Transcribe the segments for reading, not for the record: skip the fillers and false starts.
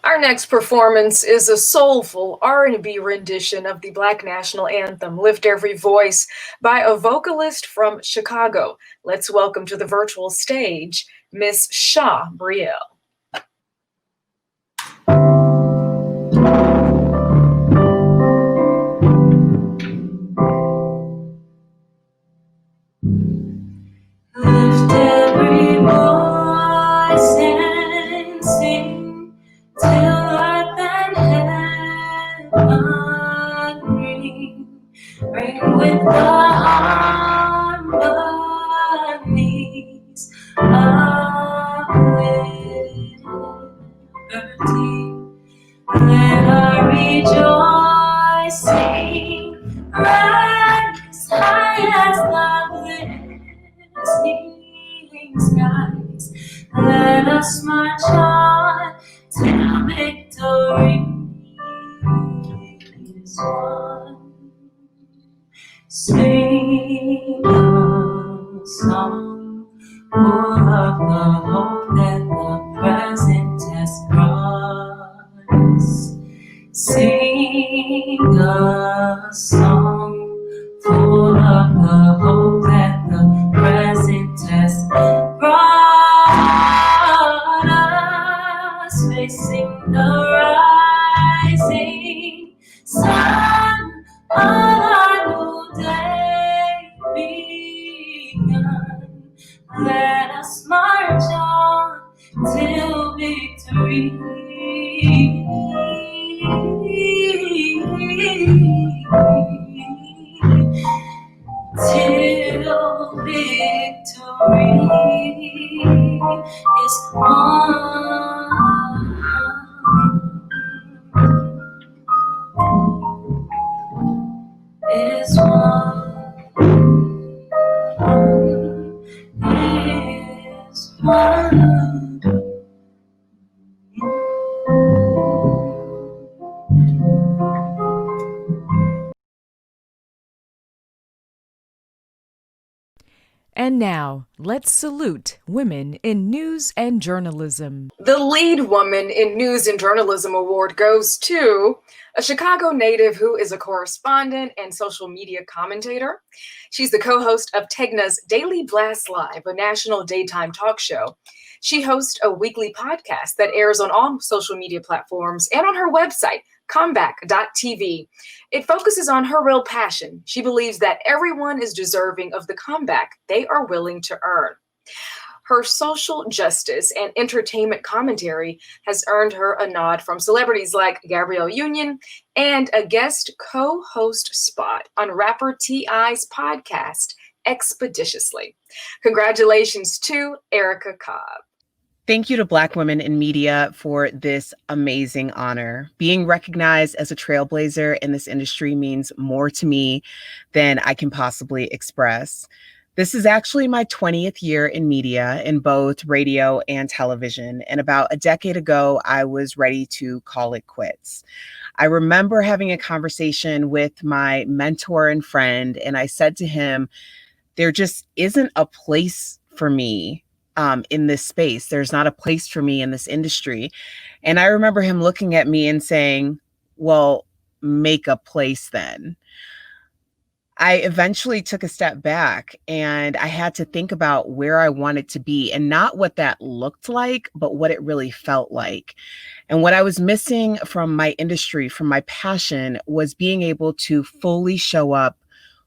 Our next performance is a soulful R&B rendition of the Black National Anthem, Lift Every Voice, by a vocalist from Chicago. Let's welcome to the virtual stage, Miss Shaw Brielle. Lift every voice and sing till earth and heaven ring. Ring with the harmonies of liberty. Let our rejoicing rise high as the glistening skies. Let us march on till victory is won. Sing a song full of the hope that the present has brought us. Sing a song full of the hope that the present has brought us. Facing the rising sun on our new day begun. Let us march on till victory. Till victory is won. Is won. Is won. And now, let's salute women in news and journalism. The Lead Woman in News and Journalism Award goes to a Chicago native who is a correspondent and social media commentator. She's the co-host of Tegna's Daily Blast Live, a national daytime talk show. She hosts a weekly podcast that airs on all social media platforms and on her website, comeback.tv. It focuses on her real passion. She believes that everyone is deserving of the comeback they are willing to earn. Her social justice and entertainment commentary has earned her a nod from celebrities like Gabrielle Union and a guest co-host spot on rapper T.I.'s podcast, Expeditiously. Congratulations to Erica Cobb. Thank you to Black women in media for this amazing honor. Being recognized as a trailblazer in this industry means more to me than I can possibly express. This is actually my 20th year in media in both radio and television. And about a decade ago, I was ready to call it quits. I remember having a conversation with my mentor and friend, and I said to him, there just isn't a place for me in this space. There's not a place for me in this industry. And I remember him looking at me and saying, well, make a place then. I eventually took a step back and I had to think about where I wanted to be and not what that looked like, but what it really felt like. And what I was missing from my industry, from my passion, was being able to fully show up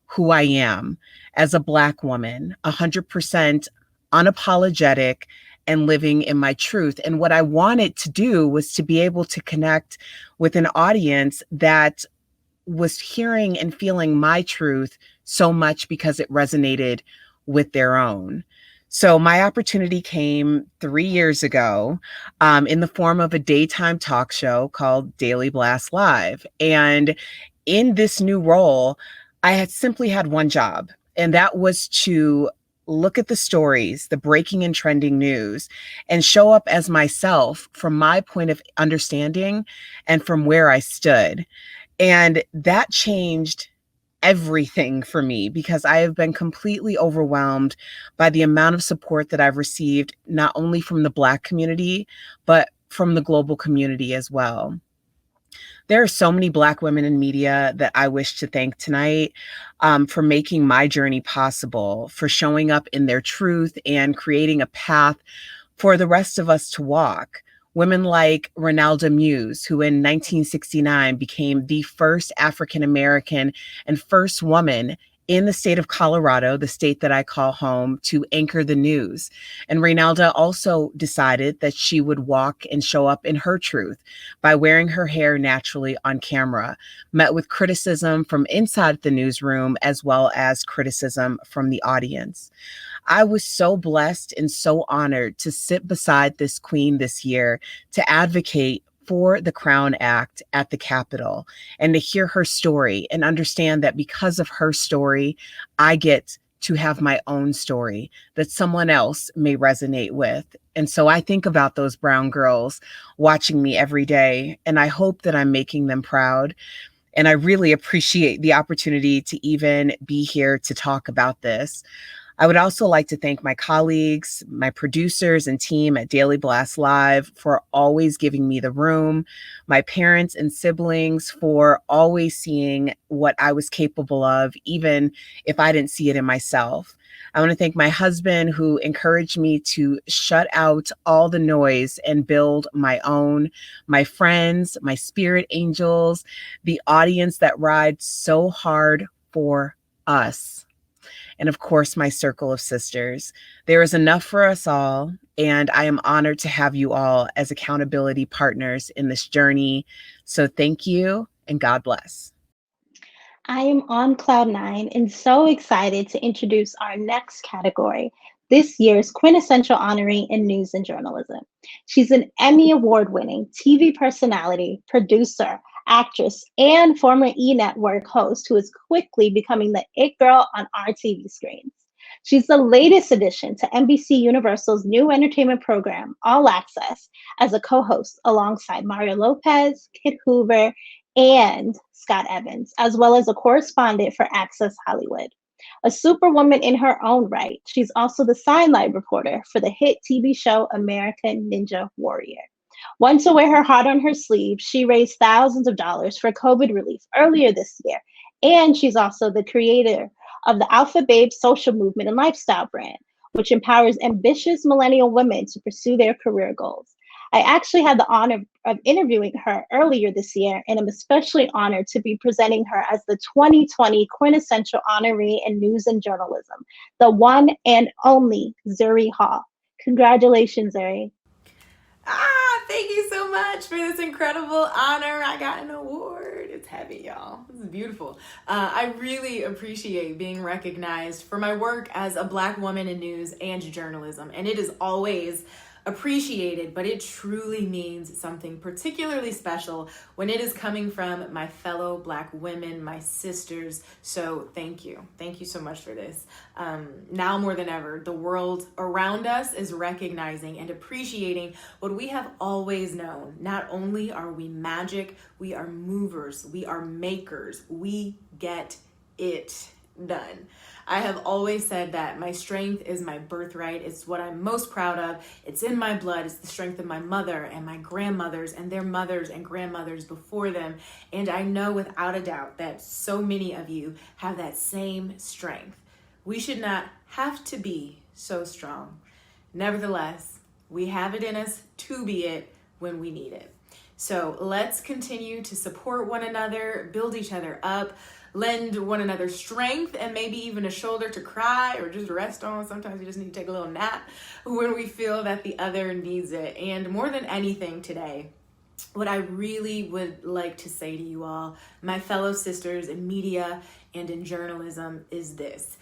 who I am as a Black woman, 100% unapologetic and living in my truth. And what I wanted to do was to be able to connect with an audience that was hearing and feeling my truth so much because it resonated with their own. So my opportunity came 3 years ago in the form of a daytime talk show called Daily Blast Live. And in this new role, I had simply had one job, and that was to look at the stories, the breaking and trending news, and show up as myself from my point of understanding and from where I stood. And that changed everything for me because I have been completely overwhelmed by the amount of support that I've received, not only from the Black community, but from the global community as well. There are so many Black women in media that I wish to thank tonight for making my journey possible, for showing up in their truth and creating a path for the rest of us to walk. Women like Ronalda Muse, who in 1969 became the first African American and first woman in the state of Colorado, the state that I call home, to anchor the news. And Reynalda also decided that she would walk and show up in her truth by wearing her hair naturally on camera, met with criticism from inside the newsroom as well as criticism from the audience. I was so blessed and so honored to sit beside this queen this year to advocate for the Crown Act at the Capitol and to hear her story and understand that because of her story, I get to have my own story that someone else may resonate with. And so I think about those brown girls watching me every day, and I hope that I'm making them proud. And I really appreciate the opportunity to even be here to talk about this. I would also like to thank my colleagues, my producers and team at Daily Blast Live for always giving me the room, my parents and siblings for always seeing what I was capable of, even if I didn't see it in myself. I want to thank my husband who encouraged me to shut out all the noise and build my own, my friends, my spirit angels, the audience that rides so hard for us. And of course, my circle of sisters. There is enough for us all, and I am honored to have you all as accountability partners in this journey. So thank you, and God bless. I am on cloud nine and so excited to introduce our next category, this year's quintessential honoree in news and journalism. She's an Emmy Award-winning TV personality, producer, actress, and former E! Network host who is quickly becoming the it girl on our TV screens. She's the latest addition to NBC Universal's new entertainment program, All Access, as a co-host alongside Mario Lopez, Kit Hoover, and Scott Evans, as well as a correspondent for Access Hollywood. A superwoman in her own right, she's also the sideline reporter for the hit TV show American Ninja Warrior. One to wear her heart on her sleeve, she raised thousands of dollars for COVID relief earlier this year, and she's also the creator of the Alpha Babe social movement and lifestyle brand, which empowers ambitious millennial women to pursue their career goals. I actually had the honor of interviewing her earlier this year, and I'm especially honored to be presenting her as the 2020 quintessential honoree in news and journalism, the one and only Zuri Hall. Congratulations, Zuri. Thank you so much for this incredible honor. I got an award. It's heavy, y'all. This is beautiful. I really appreciate being recognized for my work as a Black woman in news and journalism. And it is always appreciated, but it truly means something particularly special when it is coming from my fellow Black women, my sisters. So thank you. Thank you so much for this. Now more than ever, the world around us is recognizing and appreciating what we have always known. Not only are we magic, we are movers, we are makers, we get it done. I have always said that my strength is my birthright. It's what I'm most proud of. It's in my blood. It's the strength of my mother and my grandmothers and their mothers and grandmothers before them. And I know without a doubt that so many of you have that same strength. We should not have to be so strong. Nevertheless, we have it in us to be it when we need it. So let's continue to support one another, build each other up, lend one another strength, and maybe even a shoulder to cry or just rest on. Sometimes you just need to take a little nap when we feel that the other needs it. And more than anything today, what I really would like to say to you all, my fellow sisters in media and in journalism, is this.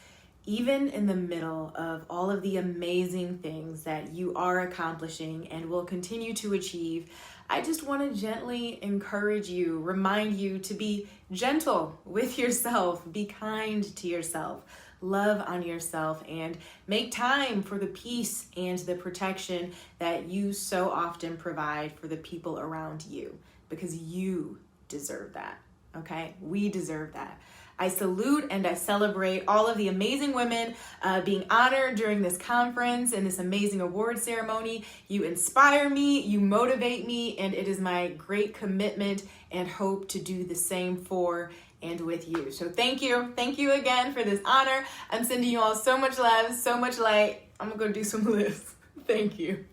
Even in the middle of all of the amazing things that you are accomplishing and will continue to achieve, I just want to gently encourage you, remind you to be gentle with yourself, be kind to yourself, love on yourself, and make time for the peace and the protection that you so often provide for the people around you, because you deserve that, okay? We deserve that. I salute and I celebrate all of the amazing women being honored during this conference and this amazing award ceremony. You inspire me, you motivate me, and it is my great commitment and hope to do the same for and with you. So thank you. Thank you again for this honor. I'm sending you all so much love, so much light. I'm gonna go do some lists. Thank you.